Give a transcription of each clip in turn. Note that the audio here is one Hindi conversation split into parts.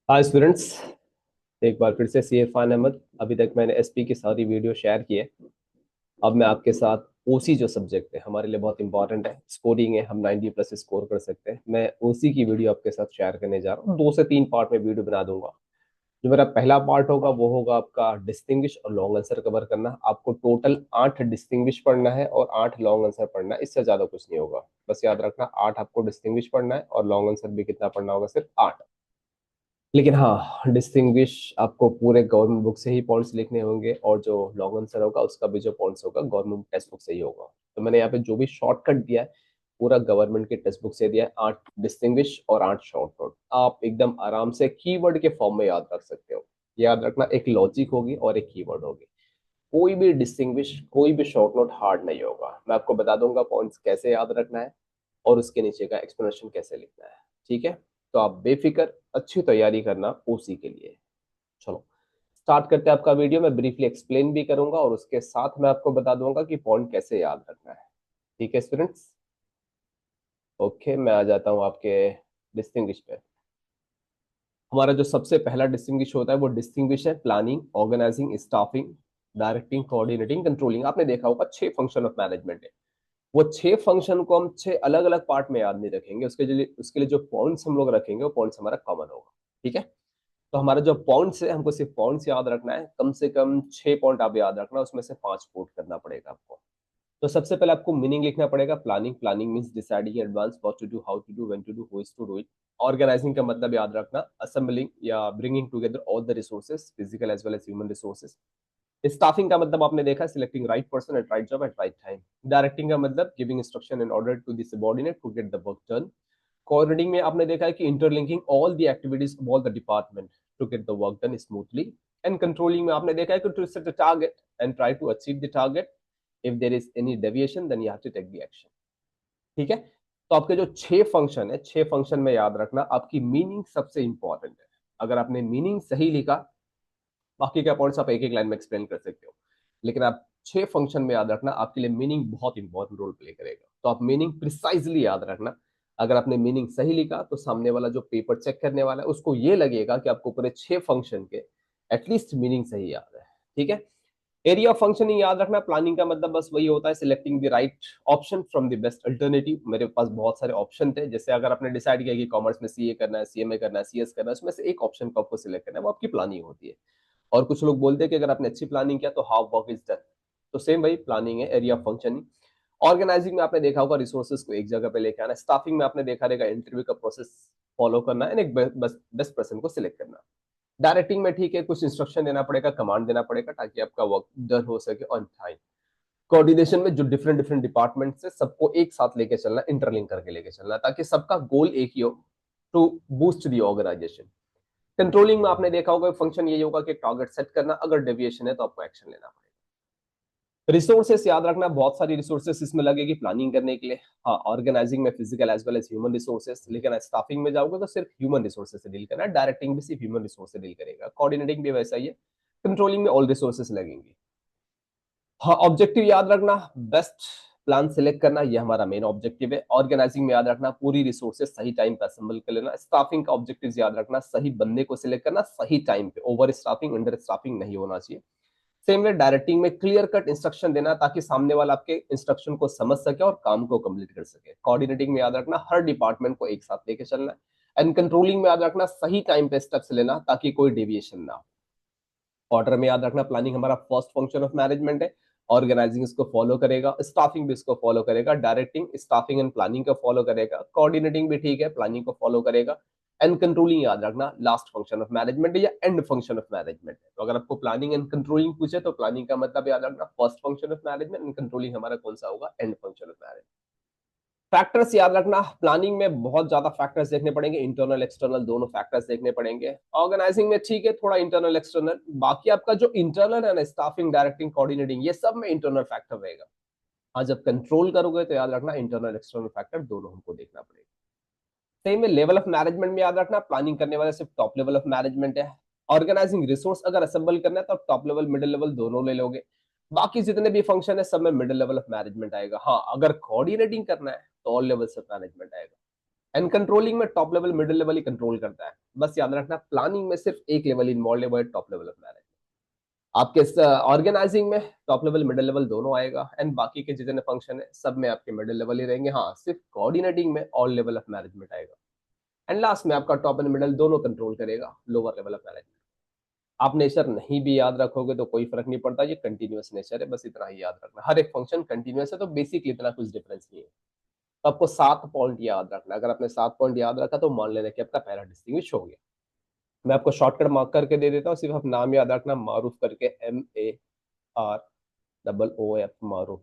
Hi students. एक बार फिर से सी ए खान अहमद। अभी तक मैंने एसपी की सारी वीडियो शेयर की है। अब मैं आपके साथ ओसी जो सब्जेक्ट है हमारे लिए बहुत इंपॉर्टेंट है, स्कोरिंग है, हम 90 प्लस स्कोर कर सकते हैं। मैं ओसी की वीडियो आपके साथ शेयर करने जा रहा हूँ। 2 से 3 पार्ट में वीडियो बना दूंगा। जो मेरा पहला पार्ट होगा वो होगा आपका डिस्टिंग्विश और लॉन्ग आंसर कवर करना। आपको टोटल 8 डिस्टिंग्विश पढ़ना है और 8 लॉन्ग आंसर पढ़ना है, इससे ज्यादा कुछ नहीं होगा। बस याद रखना 8 आपको डिस्टिंग्विश पढ़ना है और लॉन्ग आंसर भी कितना पढ़ना होगा, सिर्फ 8। लेकिन हाँ, डिस्टिंग्विश आपको पूरे गवर्नमेंट बुक से ही पॉइंट्स लिखने होंगे और जो लॉन्ग आंसर होगा उसका भी जो पॉइंट्स होगा गवर्नमेंट टेक्स्ट बुक से ही होगा। तो मैंने यहाँ पे जो भी शॉर्टकट दिया है पूरा गवर्नमेंट के टेक्स्ट बुक से दिया है। 8 डिस्टिंग्विश और 8 शॉर्ट नोट आप एकदम आराम से कीवर्ड के फॉर्म में याद रख सकते हो। याद रखना, एक लॉजिक होगी और एक कीवर्ड होगी। कोई भी डिस्टिंग्विश कोई भी शॉर्ट नोट हार्ड नहीं होगा। मैं आपको बता दूंगा पॉइंट्स कैसे याद रखना है और उसके नीचे का एक्सप्लेनेशन कैसे लिखना है। ठीक है, तो आप बेफिक्र अच्छी तैयारी करना ओसी के लिए। चलो स्टार्ट करते हैं आपका वीडियो। मैं ब्रीफली एक्सप्लेन भी करूंगा और उसके साथ मैं आपको बता दूंगा कि पॉइंट कैसे याद रखना है। ठीक है स्टूडेंट्स। ओके, मैं आ जाता हूँ आपके डिस्टिंग्विश पे। हमारा जो सबसे पहला डिस्टिंग्विश होता है वो डिस्टिंग्विश है planning, organising, staffing, directing, coordinating, controlling. आपने देखा होगा 6 फंक्शन ऑफ मैनेजमेंट है। वो 6 फंक्शन को हम 6 अलग अलग पार्ट में याद नहीं रखेंगे। उसके लिए जो पॉइंट्स हम लोग रखेंगे वो पॉइंट्स हमारा कॉमन होगा। ठीक है, तो हमारा जो पॉइंट्स है हमको सिर्फ पॉइंट्स याद रखना है। कम से कम 6 पॉइंट आप याद रखना, उसमें से 5 कोट करना पड़ेगा आपको। तो सबसे पहले आपको मीनिंग लिखना पड़ेगा। Planning, planning means deciding advance what to do, how to do, when to do, who is to do it. Organising का मतलब याद रखना, असेंबलिंग या bringing together all the resources, physical as well as human resources. Staffing का मतलब आपने देखा, selecting right person at right job at right time. Directing का मतलब giving instruction in order to the subordinate to get the work done. Coordinating में आपने देखा है कि interlinking all the activities of all the department to get the work done smoothly. And controlling में आपने देखा है कि to set the target and try to achieve the target. If there is any deviation then you have to take the action. ठीक है, तो आपके जो 6 फंक्शन है, 6 फंक्शन में याद रखना आपकी मीनिंग सबसे इंपॉर्टेंट है। अगर आपने मीनिंग सही लिखा, बाकी का पॉइंट्स आप एक एक लाइन में एक्सप्लेन कर सकते हो। लेकिन आप 6 फंक्शन में याद रखना, आपके लिए मीनिंग बहुत इंपॉर्टेंट रोल प्ले करेगा। तो आप मीनिंग प्रिसाइजली याद रखना। अगर आपने मीनिंग सही लिखा तो सामने वाला जो पेपर चेक करने वाला है उसको ये लगेगा कि आपको पूरे 6 फंक्शन के एटलीस्ट मीनिंग सही याद है। ठीक है, एरिया ऑफ फंक्शनिंग याद रखना। प्लानिंग का मतलब बस वही होता है, selecting the right option from the best alternative. मेरे पास बहुत सारे ऑप्शन थे, जैसे अगर आपने डिसाइड किया कि कॉमर्स में सीए करना है, सीएमए करना है, सीएस करना है, उसमें से एक ऑप्शन को आपको सिलेक्ट करना है, वो आपकी प्लानिंग होती है। और कुछ लोग बोलते हैं कि अगर आपने अच्छी प्लानिंग किया तो हाफ वर्क इज डन। तो सेम वही प्लानिंग है, एरिया ऑफ फंक्शनिंग। ऑर्गेनाइजिंग में आपने देखा होगा रिसोर्सेज को एक जगह पे लेके आना। स्टाफिंग में आपने देखा रहेगा इंटरव्यू का प्रोसेस फॉलो करना है, एक बेस्ट पर्सन को सिलेक्ट करना। डायरेक्टिंग में ठीक है, कुछ इंस्ट्रक्शन देना पड़ेगा, कमांड देना पड़ेगा ताकि आपका वर्क डन हो सके ऑन टाइम। कोऑर्डिनेशन में जो डिफरेंट डिफरेंट डिपार्टमेंट से सबको एक साथ लेके चलना, इंटरलिंक करके लेके चलना ताकि सबका गोल एक ही हो, to boost the organisation. Controlling में आपने देखा होगा फंक्शन यही होगा कि टारगेट सेट करना, अगर डेविएशन है तो आपको एक्शन लेना पड़ेगा। रिसोर्सेस याद रखना, बहुत सारी रिसोर्सेस इसमें लगेगी प्लानिंग करने के लिए। हाँ, ऑर्गेनाइजिंग में physical as well as human resources, लेकिन स्टाफिंग में जाओगे तो सिर्फ ह्यूमन रिसोर्सेस से डील करना है। डायरेक्टिंग भी सिर्फ ह्यूमन रिसोर्स से डील करेगा, कोऑर्डिनेटिंग भी वैसा ही है। कंट्रोलिंग में ऑल रिसोर्सेस लगेंगे। हाँ, ऑब्जेक्टिव याद रखना, बेस्ट प्लान सिलेक्ट करना, ये हमारा मेन ऑब्जेक्टिव है। ऑर्गेनाइजिंग में याद रखना पूरी रिसोर्सेज सही टाइम पे असेंबल कर लेना। स्टाफिंग का ऑब्जेक्टिव याद रखना, सही बंदे को सिलेक्ट करना सही टाइम पे, ओवर स्टाफिंग अंडर स्टाफिंग नहीं होना चाहिए। सेम वे डायरेक्टिंग में क्लियर कट इंस्ट्रक्शन देना ताकि सामने वाला आपके इंस्ट्रक्शन को समझ सके और काम को कंप्लीट कर सके। कोऑर्डिनेटिंग में याद रखना हर डिपार्टमेंट को एक साथ लेके चलना है। एंड कंट्रोलिंग में याद रखना सही टाइम पे स्टेप्स लेना ताकि कोई डेविएशन ना हो। ऑर्डर में याद रखना, प्लानिंग हमारा फर्स्ट फंक्शन ऑफ मैनेजमेंट है, ऑर्गेनाइजिंग इसको फॉलो करेगा, स्टाफिंग भी इसको फॉलो करेगा, डायरेक्टिंग स्टाफिंग एंड प्लानिंग को फॉलो करेगा, कोऑर्डिनेटिंग भी ठीक है प्लानिंग को फॉलो करेगा। एंड कंट्रोलिंग याद रखना लास्ट फंक्शन ऑफ मैनेजमेंट है या एंड फंक्शन ऑफ मैनेजमेंट है। तो अगर आपको प्लानिंग एंड कंट्रोलिंग पूछे तो प्लानिंग का मतलब याद रखना first function of management, and controlling हमारा कौन सा होगा, and function of management. Factors याद रखना, प्लानिंग में बहुत ज्यादा फैक्टर्स देखने पड़ेंगे, इंटरनल एक्सटर्नल दोनों फैक्टर्स देखने पड़ेंगे। ऑर्गेनाइजिंग में ठीक है थोड़ा इंटरनल एक्सटर्नल, बाकी आपका जो इंटरनल है ना, स्टाफिंग, डायरेक्टिंग, कोऑर्डिनेटिंग, ये सब में इंटरनल फैक्टर रहेगा। हाँ, जब कंट्रोल करोगे तो याद रखना इंटरनल एक्सटर्नल फैक्टर दोनों हमको देखना पड़ेगा। सही में लेवल ऑफ मैनेजमेंट में याद रखना, प्लानिंग करने वाला सिर्फ टॉप लेवल ऑफ मैनेजमेंट है। ऑर्गेनाइजिंग रिसोर्स अगर असेंबल करना है तो आप टॉप लेवल मिडिल लेवल दोनों ले लोगे। बाकी जितने भी फंक्शन है सब में मिडिल लेवल ऑफ मैनेजमेंट आएगा। हाँ, अगर कोऑर्डिनेटिंग करना है तो ऑल लेवल्स ऑफ मैनेजमेंट आएगा। एंड कंट्रोलिंग में टॉप लेवल मिडिल लेवल ही कंट्रोल करता है। बस याद रखना प्लानिंग में सिर्फ एक लेवल इन्वॉल्व है, वो है टॉप लेवल ऑफ मैनेजमेंट। आपके ऑर्गेनाइजिंग में टॉप लेवल मिडिल लेवल दोनों आएगा, एंड बाकी के जितने फंक्शन है सब में आपके मिडिल लेवल ही रहेंगे। हाँ, सिर्फ कोऑर्डिनेटिंग में ऑल लेवल ऑफ मैनेजमेंट आएगा, एंड लास्ट में आपका टॉप एंड मिडिल दोनों कंट्रोल करेगा लोअर लेवल ऑफ मैनेजमेंट। आप नेचर नहीं भी याद रखोगे तो कोई फर्क नहीं पड़ता, ये कंटिन्यूअस नेचर है, बस इतना ही याद रखना। हर एक फंक्शन कंटिन्यूअस है, तो बेसिकली इतना कुछ डिफरेंस नहीं है। तो आपको 7 पॉइंट याद रखना। अगर आपने 7 पॉइंट याद रखा तो मान लेना कि आपका पहला डिस्टिंग्विश हो गया। मैं आपको शॉर्टकट मार्क करके दे देता हूँ, सिर्फ आप नाम याद रखना, मारूफ करके, MAROOF, Maroof.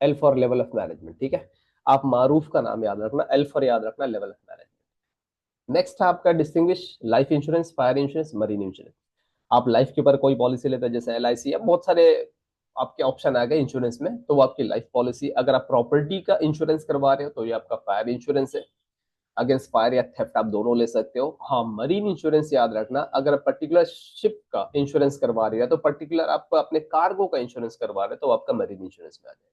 L for level of management, ठीक है। आप मारूफ का नाम याद रखना, एल फॉर याद रखना लेवल ऑफ मैनेजमेंट। नेक्स्ट है आपका distinguish life insurance, fire insurance, marine insurance. आप लाइफ के ऊपर कोई पॉलिसी लेते हैं जैसे LIC या बहुत सारे आपके ऑप्शन आ गए इंश्योरेंस में, तो वो आपकी लाइफ पॉलिसी। अगर आप प्रॉपर्टी का इंश्योरेंस करवा रहे हो तो ये आपका फायर इंश्योरेंस है, अगेंस्ट फायर या थेफ्ट आप दोनों ले सकते हो। हाँ, मरीन इंश्योरेंस याद रखना, अगर पर्टिकुलर शिप का इंश्योरेंस करवा रही है तो पर्टिकुलर आप अपने कार्गो का इंश्योरेंस करवा रहे हो तो आपका मरीन इंश्योरेंस में आ जाएगा।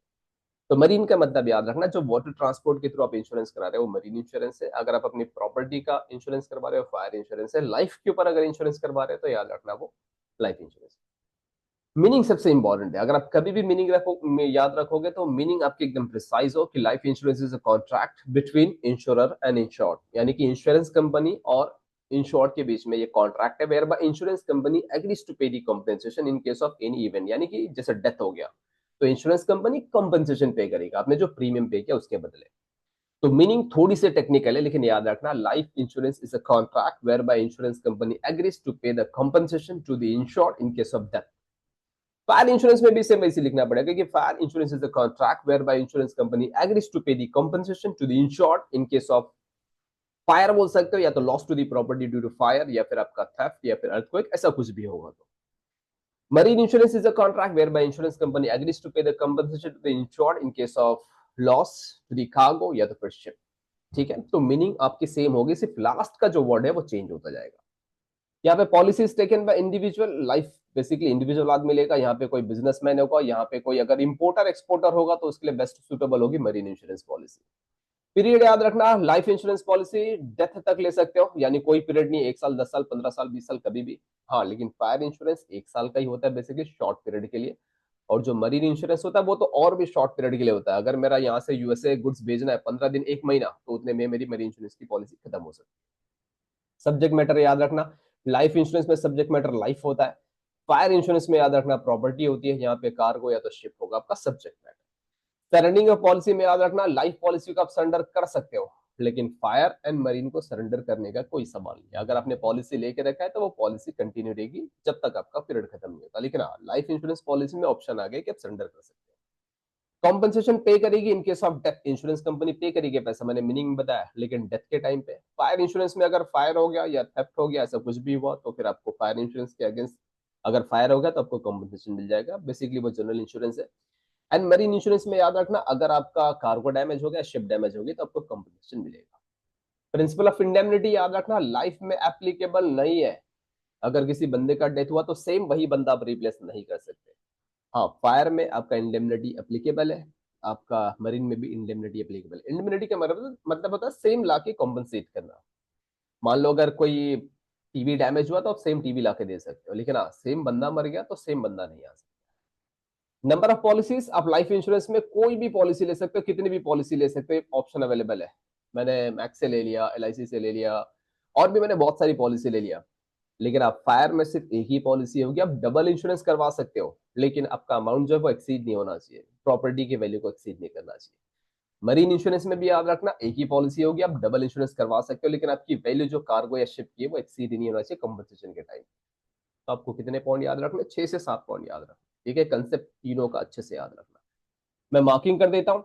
तो मरीन का मतलब याद रखना, जो वाटर ट्रांसपोर्ट के थ्रू आप इंश्योरेंस करा रहे हो वो मरीन इंश्योरेंस है। अगर आप अपनी प्रॉपर्टी का इंश्योरेंस करवा रहे हो फायर इंश्योरेंस है। लाइफ के ऊपर अगर इंश्योरेंस करवा रहे हो तो याद रखना वो लाइफ इंश्योरेंस। मीनिंग सबसे इंपॉर्टेंट है, अगर आप कभी भी मीनिंग याद रखोगे तो मीनिंग आपकी एकदम प्रिसाइज हो कि life insurance is a contract between insurer and insured, यानी कि इंश्योरेंस कंपनी और इंश्योर्ड के बीच में ये कॉन्ट्रैक्ट है, whereby insurance company agrees to pay the compensation in case of any event, यानी कि जैसे डेथ हो गया तो इंश्योरेंस कंपनी कॉम्पेंसेशन पे करेगा आपने जो प्रीमियम पे किया उसके बदले। तो मीनिंग थोड़ी सी टेक्निकल है, लेकिन याद रखना life insurance is a contract whereby insurance company agrees to pay the compensation to the insured in case of death. Fire insurance में भी सेम वैसे लिखना पड़ेगा कि fire insurance is a contract whereby insurance company agrees to pay the compensation to the insured in case of fire, बोल सकते हो या तो loss to the property due to fire, या फिर आपका थेफ्ट, या फिर अर्थक्वेक, ऐसा कुछ भी होगा। तो marine insurance is a contract whereby insurance company agrees to pay the compensation to the insured in case of loss to the cargo या तो फिर शिप। ठीक है, तो मीनिंग आपकी सेम होगी, सिर्फ लास्ट का जो वर्ड है वो चेंज होता जाएगा। यहाँ पे policy taken by individual, life basically individual आदमी लेगा। यहाँ पे कोई बिजनेसमैन होगा, यहाँ पे कोई अगर इंपोर्टर एक्सपोर्टर होगा तो उसके लिए बेस्ट सुटेबल होगी मरीन इंश्योरेंस पॉलिसी। पीरियड याद रखना, लाइफ इंश्योरेंस पॉलिसी डेथ तक ले सकते हो, यानी कोई पीरियड नहीं, 1 साल, 10 साल, 15 साल, 20 साल, कभी भी। हाँ, लेकिन फायर इंश्योरेंस 1 साल का ही होता है बेसिकली, शॉर्ट पीरियड के लिए। और जो मरीन इंश्योरेंस होता है वो तो और भी शॉर्ट पीरियड के लिए होता है। अगर मेरा यहाँ से USA गुड्स भेजना है 15 दिन, 1 महीना, तो उतने में मेरी मरीन इंश्योरेंस की पॉलिसी खत्म हो सकती है। सब्जेक्ट मैटर याद रखना, लाइफ इंश्योरेंस में सब्जेक्ट मैटर लाइफ होता है, फायर इंश्योरेंस में याद रखना प्रॉपर्टी होती है, यहाँ पे कार्गो या तो शिप होगा आपका subject matter. Surrendering of policy में याद रखना, लाइफ पॉलिसी को आप सरेंडर कर सकते हो, लेकिन फायर एंड मरीन को सरेंडर करने का कोई सवाल नहीं है। अगर आपने पॉलिसी लेके रखा है तो वो पॉलिसी कंटिन्यू रहेगी जब तक आपका पीरियड खत्म नहीं होता। लेकिन हाँ, लाइफ इंश्योरेंस पॉलिसी में ऑप्शन आ गया कि आप सरेंडर कर सकते हो। कॉम्पनसेशन पे करेगी इन case of death, insurance company पे करेगी पैसा, मैंने मीनिंग बताया, लेकिन डेथ के टाइम पे। फायर इंश्योरेंस में अगर फायर हो गया या थेफ्ट हो गया, ऐसा कुछ भी हुआ, तो फिर आपको फायर इंश्योरेंस के अगेंस्ट अगर फायर हो गया तो आपको कॉम्पनसेशन मिल जाएगा। बेसिकली वो जनरल इंश्योरेंस है। एंड मरीन इंश्योरेंस में याद रखना, अगर आपका कार्गो डैमेज हो गया, शिप डैमेज होगी, तो आपको कॉम्पनसेशन मिलेगा। प्रिंसिपल ऑफ इंडेमनिटी याद रखना, लाइफ में एप्लीकेबल नहीं है। अगर किसी बंदे का डेथ हुआ तो सेम वही बंदा आप रिप्लेस नहीं कर सकते। हाँ, फायर में आपका इंडेमनिटी एप्लीकेबल है, आपका मरीन में भी इंडेमनिटी एप्लीकेबल है। इंडेमनिटी का मतलब होता है सेम लाके कॉम्पनसेट करना। मान लो अगर कोई टीवी डैमेज हुआ तो आप सेम टीवी लाके दे सकते हो, लेकिन हाँ, सेम बंदा मर गया तो सेम बंदा नहीं आ सकता। नंबर ऑफ पॉलिसीज, आप लाइफ इंश्योरेंस में कोई भी पॉलिसी ले सकते हो, कितनी भी पॉलिसी ले सकते हो, ऑप्शन अवेलेबल है। मैंने मैक्स से ले लिया, LIC से ले लिया, और भी मैंने बहुत सारी पॉलिसी ले लिया। लेकिन आप फायर में सिर्फ एक ही पॉलिसी होगी। आप डबल इंश्योरेंस करवा सकते हो, लेकिन आपका अमाउंट जो है वो एक्सीड नहीं होना चाहिए, प्रॉपर्टी की वैल्यू को एक्सीड नहीं करना चाहिए। मरीन इंश्योरेंस में भी याद रखना, एक ही पॉलिसी होगी, आप डबल इंश्योरेंस करवा सकते हो, लेकिन आपकी वैल्यू जो कार्गो या शिप की है वो एक्सीड नहीं होना चाहिए कॉम्पनसेशन के टाइम। तो आपको कितने पॉइंट याद रखने, 6 से 7 पॉइंट याद रखना। ठीक है, कंसेप्ट तीनों का अच्छे से याद रखना। मैं मार्किंग कर देता हूँ।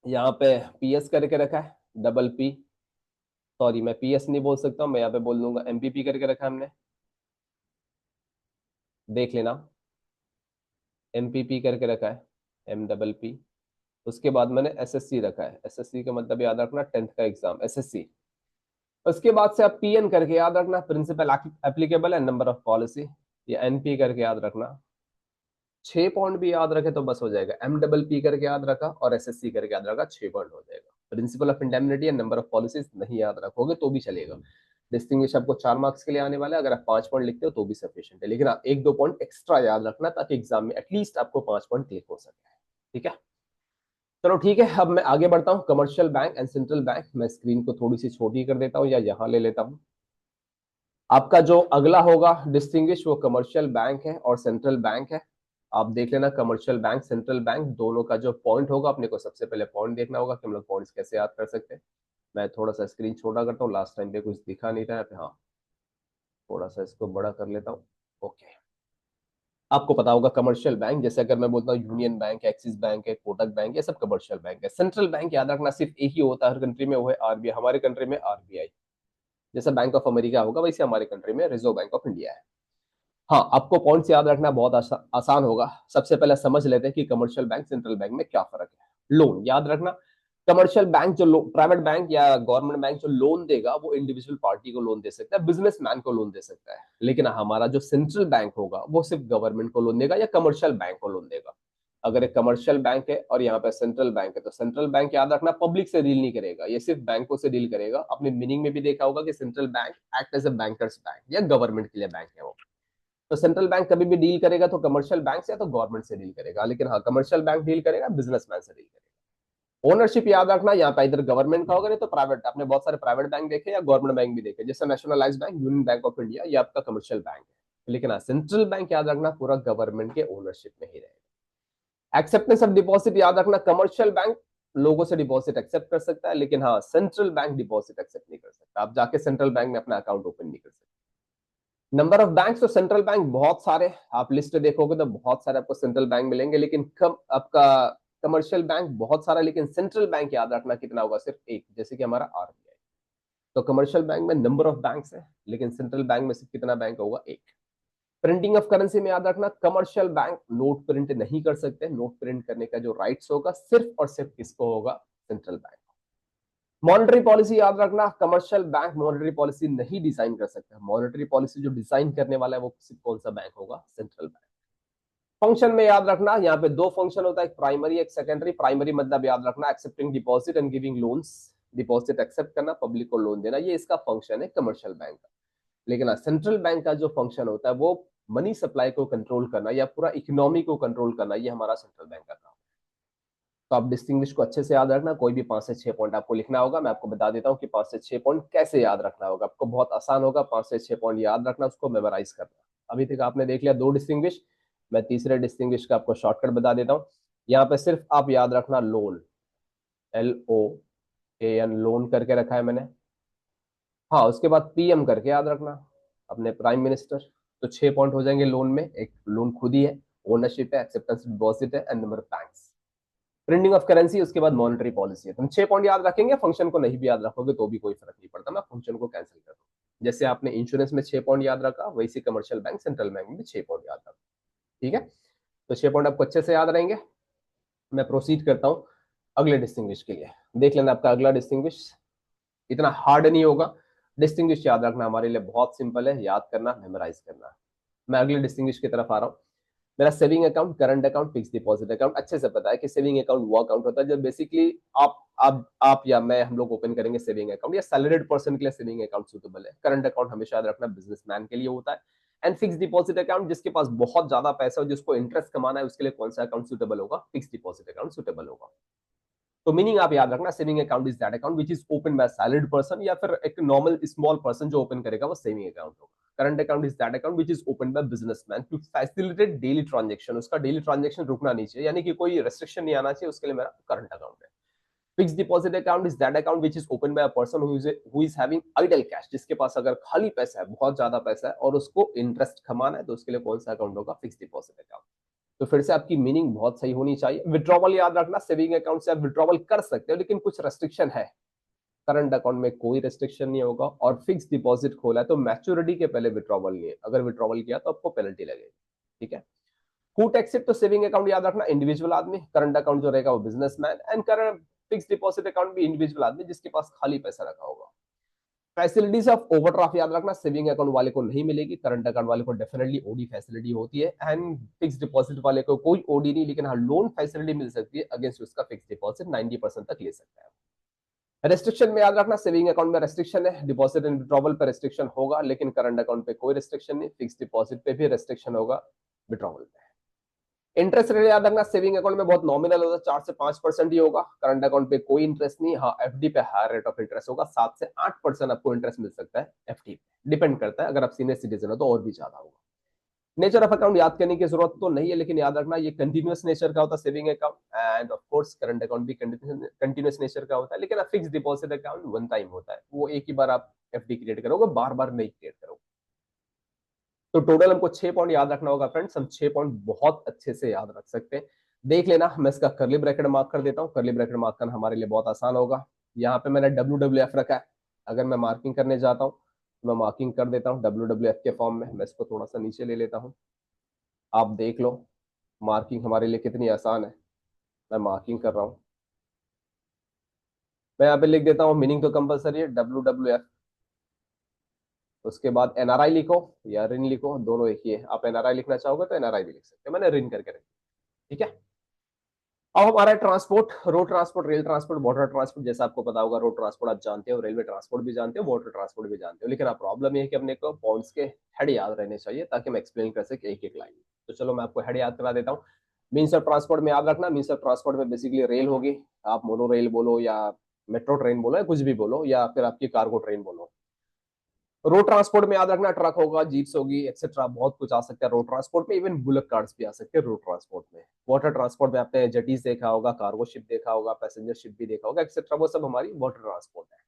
यहाँ पे PS करके रखा है, डबल P, सॉरी मैं PS नहीं बोल सकता हूँ, मैं यहाँ पे बोल दूंगा MPP करके रखा है हमने, देख लेना। MPP करके रखा है, MPP। उसके बाद मैंने SSC रखा है, SSC का मतलब याद रखना 10th का एग्जाम, SSC। उसके बाद से आप PN करके याद रखना, प्रिंसिपल एप्लीकेबल है, नंबर ऑफ पॉलिसी। या NP करके याद रखना। 6 पॉइंट भी याद रखे तो बस हो जाएगा। MPP करके याद रखा और SSC करके याद रखा, 6 पॉइंट हो जाएगा। Principle of indemnity and number of policies नहीं याद रखोगे तो भी चलेगा। डिस्टिंग्विश आपको 4 मार्क्स के लिए आने वाला है, अगर आप 5 पॉइंट लिखते हो तो भी सफिशिएंट है, लेकिन आप 1-2 पॉइंट एक्स्ट्रा याद रखना ताकि एग्जाम में एटलीस्ट आपको 5 पॉइंट क्लिक हो सके। ठीक है, चलो ठीक है, अब मैं आगे बढ़ता हूँ। Commercial bank and central bank, मैं स्क्रीन को थोड़ी सी छोटी कर देता हूँ या यहाँ ले लेता हूँ। आपका जो अगला होगा डिस्टिंग्विश, वो कमर्शियल बैंक है और सेंट्रल बैंक है। आप देख लेना, कमर्शियल बैंक सेंट्रल बैंक दोनों का जो पॉइंट होगा, अपने को सबसे पहले पॉइंट देखना होगा कि हम लोग पॉइंट्स कैसे याद कर सकते हैं। मैं थोड़ा सा स्क्रीन छोटा करता हूँ, लास्ट टाइम पे कुछ दिखा नहीं था हाँ, थोड़ा सा इसको बड़ा कर लेता हूँ। ओके, आपको पता होगा कमर्शियल बैंक, जैसे अगर मैं बोलता हूँ यूनियन बैंक, एक्सिस बैंक है, कोटक बैंक, ये सब कमर्शियल बैंक है। सेंट्रल बैंक याद रखना सिर्फ एक ही होता है हर कंट्री में, वो है आरबीआई। हमारे कंट्री में आरबीआई, जैसे बैंक ऑफ अमेरिका होगा वैसे हमारे कंट्री में रिजर्व बैंक ऑफ इंडिया है। हाँ, आपको पॉइंट्स याद रखना बहुत आसान होगा। सबसे पहले समझ लेते हैं कि कमर्शियल बैंक सेंट्रल बैंक में क्या फर्क है। लोन याद रखना, कमर्शियल बैंक जो प्राइवेट बैंक या गवर्नमेंट बैंक जो लोन देगा वो इंडिविजुअल पार्टी को लोन दे सकता है, बिजनेसमैन को लोन दे सकता है। लेकिन हमारा जो सेंट्रल बैंक होगा वो सिर्फ गवर्नमेंट को लोन देगा या कमर्शियल बैंक को लोन देगा। अगर एक कमर्शियल बैंक है और यहाँ पे सेंट्रल बैंक है, तो सेंट्रल बैंक याद रखना पब्लिक से डील नहीं करेगा, ये सिर्फ बैंकों से डील करेगा। अपने मीनिंग में भी देखा होगा कि central bank act as a bankers bank या गवर्नमेंट के लिए बैंक है वो। तो सेंट्रल बैंक कभी भी डील करेगा तो कमर्शियल बैंक से या तो गवर्नमेंट से डील करेगा, लेकिन हाँ, कमर्शियल बैंक डील करेगा बिजनेसमैन से डील करेगा। ओनरशिप याद रखना, यहाँ पे इधर गवर्नमेंट का होगा नहीं तो प्राइवेट। आपने बहुत सारे प्राइवेट बैंक देखे या गवर्नमेंट बैंक भी देखे, जैसे nationalise bank, union bank of India, ये आपका कमर्शियल बैंक है। लेकिन हाँ, सेंट्रल बैंक याद रखना पूरा गवर्नमेंट के ओनरशिप में ही रहेगा। एक्सेप्टेंस ऑफ डिपॉजिट याद रखना, कमर्शियल बैंक लोगों से डिपॉजिट एक्सेप्ट कर सकता है, लेकिन हाँ, सेंट्रल बैंक डिपॉजिट एक्सेप्ट नहीं कर सकता। आप जाके सेंट्रल बैंक में अपना अकाउंट ओपन नहीं कर सकते। नंबर ऑफ बैंक, तो सेंट्रल बैंक बहुत सारे, आप लिस्ट देखोगे तो बहुत सारे आपको सेंट्रल बैंक मिलेंगे, लेकिन कम आपका कमर्शियल बैंक बहुत सारा, लेकिन सेंट्रल बैंक याद रखना कितना होगा, सिर्फ एक, जैसे कि हमारा आरबीआई। तो कमर्शियल बैंक में नंबर ऑफ बैंक्स है, लेकिन सेंट्रल बैंक में सिर्फ कितना बैंक होगा, एक। प्रिंटिंग ऑफ करेंसी में याद रखना, कमर्शियल बैंक नोट प्रिंट नहीं कर सकते। नोट प्रिंट करने का जो राइट्स होगा सिर्फ और सिर्फ किसको होगा, सेंट्रल बैंक। मॉनेटरी पॉलिसी याद रखना, कमर्शियल बैंक मॉनेटरी पॉलिसी नहीं डिजाइन कर सकता। मॉनेटरी पॉलिसी जो डिजाइन करने वाला है वो कौन सा बैंक होगा, सेंट्रल बैंक। फंक्शन में याद रखना, यहाँ पे दो फंक्शन होता है, एक प्राइमरी एक सेकेंडरी। प्राइमरी मतलब याद रखना accepting deposit and giving loans, deposit accept करना, पब्लिक को लोन देना, ये इसका फंक्शन है कमर्शियल बैंक का। लेकिन सेंट्रल बैंक का जो फंक्शन होता है वो मनी सप्लाई को कंट्रोल करना या पूरा इकोनॉमी को कंट्रोल करना, ये हमारा सेंट्रल बैंक का काम है। तो आप डिस्टिंग्विश को अच्छे से याद रखना, कोई भी 5 से 6 पॉइंट आपको लिखना होगा। मैं आपको बता देता हूँ कि 5 से 6 पॉइंट कैसे याद रखना होगा, आपको बहुत आसान होगा। 5 से 6 पॉइंट याद रखना, उसको मेमोराइज करना। अभी तक आपने देख लिया 2 डिस्टिंग्विश, मैं तीसरे डिस्टिंग्विश का आपको शॉर्टकट बता देता हूँ। यहाँ पे सिर्फ आप याद रखना लोन, LOAN, लोन करके रखा है मैंने। हाँ, उसके बाद PM करके याद रखना, अपने प्राइम मिनिस्टर। तो 6 पॉइंट हो जाएंगे लोन में। एक, लोन खुद ही है, ओनरशिप है, एक्सेप्टेंस डिपॉजिट है and number of banks. Printing of currency, उसके बाद मॉनेटरी पॉलिसी है। तुम 6 पॉइंट याद रखेंगे, फंक्शन को नहीं भी याद रखोगे तो भी कोई फर्क नहीं पड़ता, मैं फंक्शन को कैंसिल कर दूँ। जैसे आपने इंश्योरेंस में 6 पॉइंट याद रखा, वैसे कमर्शियल बैंक सेंट्रल बैंक में भी 6 पॉइंट याद रखा। ठीक है, तो 6 पॉइंट आपको अच्छे से याद रहेंगे। मैं प्रोसीड करता हूँ अगले डिस्टिंग्विश के लिए। देख लेना आपका अगला डिस्टिंग्विश, इतना हार्ड नहीं होगा। डिस्टिंग्विश याद रखना हमारे लिए बहुत सिंपल है, याद करना, मेमोराइज करना। मैं अगले डिस्टिंग्विश की तरफ आ रहा हूँ। मेरा saving account, current account, fix deposit account, अच्छे से पता है कि सेविंग अकाउंट वो अकाउंट होता है जब बेसिकली आप या मैं, हम लोग ओपन करेंगे सेविंग अकाउंट, या सैलरीड पर्सन के लिए सेविंग अकाउंट सूटेबल है। करंट अकाउंट हमेशा याद रखना बिजनेसमैन के लिए होता है। एंड फिक्स डिपॉजिट अकाउंट, जिसके पास बहुत ज्यादा पैसा हो, जिसको इंटरेस्ट कमाना है, उसके लिए कौन सा अकाउंट सूटेबल होगा, फिक्स डिपॉजिट अकाउंट सूटेबल होगा। तो मीनिंग आप याद रखना, saving account is that account which is open by salaried person, या फिर एक नॉर्मल स्मॉल पर्सन जो ओपन करेगा वो सेविंग अकाउंट होगा। Current account is that account which is open by businessman to facilitate daily transaction, उसका डेली ट्रांजेक्शन रुकना नहीं चाहिए, यानी कि कोई रेस्ट्रिक्शन नहीं आना चाहिए, उसके लिए मेरा करंट अकाउंट है। Fix deposit account is that account which is open by a person who is having idle cash, जिसके पास अगर खाली पैसा है, बहुत ज्यादा पैसा है और उसको इंटरेस्ट कमाना है, तो उसके लिए कौन सा अकाउंट होगा, फिक्स डिपॉजिट अकाउंट। तो फिर से आपकी मीनिंग बहुत सही होनी चाहिए। विड्रॉवल याद रखना, सेविंग अकाउंट से आप विड्रॉवल कर सकते हो, लेकिन कुछ रेस्ट्रिक्शन है। करंट अकाउंट में कोई रेस्ट्रिक्शन नहीं होगा, और फिक्स डिपॉजिट खोला है तो मैच्योरिटी के पहले विड्रॉवल नहीं है, अगर विड्रॉवल किया तो आपको पेनल्टी लगेगी। ठीक है, हू टेक्स इट, तो सेविंग अकाउंट याद रखना इंडिविजुअल आदमी, करंट अकाउंट जो रहेगा वो businessman, and current fix deposit account भी इंडिविजुअल आदमी जिसके पास खाली पैसा रखा होगा। फैसिलिटीज ऑफ ओवरड्राफ्ट याद रखना, सेविंग अकाउंट वाले को नहीं मिलेगी, करंट अकाउंट वाले को डेफिनेटली ओडी फैसिलिटी होती है, एंड फिक्स डिपॉजिट वाले को कोई ओडी नहीं, लेकिन हाँ लोन फैसिलिटी मिल सकती है, अगेंस्ट उसका फिक्स डिपॉजिट 90% तक ले सकता है। रेस्ट्रिक्शन में याद रखना, सेविंग अकाउंट में रेस्ट्रिक्शन है, डिपॉजिट एंड विड्रॉवल पे रेस्ट्रिक्शन होगा, लेकिन करंट अकाउंट पे कोई रेस्ट्रिक्शन नहीं, फिक्स डिपॉजिट पे भी रेस्ट्रिक्शन होगा, विड्रॉवल पे। इंटरेस्ट रेट याद रखना, सेविंग अकाउंट में बहुत नॉमिनल होता है, 4 से 5% ही होगा, करंट अकाउंट पे कोई इंटरेस्ट नहीं। हाँ, एफडी पे हायर रेट ऑफ इंटरेस्ट होगा, 7 से 8% आपको इंटरेस्ट मिल सकता है एफडी पे, डिपेंड करता है, अगर आप सीनियर सिटीजन हो तो और भी ज्यादा होगा। नेचर ऑफ अकाउंट याद करने की जरूरत तो नहीं है, लेकिन याद रखना ये कंटिन्यूअस नेचर का होता है saving account, end of course current account भी कंटिन्यूअस नेचर का होता है, लेकिन fix deposit account one time होता है, वो एक ही बार आप एफडी क्रिएट करोगे, बार बार नहीं क्रिएट करोगे। तो टोटल हमको 6 पॉइंट याद रखना होगा फ्रेंड्स, हम 6 पॉइंट बहुत अच्छे से याद रख सकते हैं। देख लेना, मैं इसका करली ब्रैकेट मार्क कर देता हूँ, करली ब्रैकेट मार्क करना हमारे लिए बहुत आसान होगा। यहाँ पे मैंने WWF रखा है, अगर मैं मार्किंग करने जाता हूँ तो मैं मार्किंग कर देता हूँ WWF के फॉर्म में। मैं इसको थोड़ा सा नीचे ले लेता हूँ, आप देख लो मार्किंग हमारे लिए कितनी आसान है। मैं मार्किंग कर रहा हूँ, मैं यहाँ पे लिख देता हूँ, मीनिंग तो कंपलसरी है WWF, उसके बाद NRI लिखो या रिन लिखो, दोनों एक ही है। आप NRI लिखना चाहोगे तो NRI भी लिख सकते हो, मैंने रिन करके रखी, ठीक है। अब हमारा transport, road transport, rail transport, water transport. जैसा आपको पता होगा, रोड ट्रांसपोर्ट आप जानते हो, रेलवे ट्रांसपोर्ट भी जानते हो, वाटर ट्रांसपोर्ट भी जानते हो, लेकिन आप प्रॉब्लम ये है कि अपने को पॉइंट्स के हेड याद रहने चाहिए ताकि मैं एक्सप्लेन कर सके एक एक लाइन। तो चलो मैं आपको हेड याद करा देता हूँ। मीन्स ऑफ ट्रांसपोर्ट में याद रखना, मीन्स ऑफ ट्रांसपोर्ट में बेसिकली रेल होगी, आप मोनो रेल बोलो या मेट्रो ट्रेन बोलो या कुछ भी बोलो, या फिर आपकी कार्गो ट्रेन बोलो। रोड ट्रांसपोर्ट में याद रखना, ट्रक होगा, जीप्स होगी, एक्सेट्रा, बहुत कुछ आ सकता है रोड ट्रांसपोर्ट में, इवन बुलेट कार्स भी आ सकते हैं रोड ट्रांसपोर्ट में। वाटर ट्रांसपोर्ट में आपने जेटीज देखा होगा, कार्गो शिप देखा होगा, पैसेंजर शिप भी देखा होगा, एक्सेट्रा, वो सब हमारी वाटर ट्रांसपोर्ट है।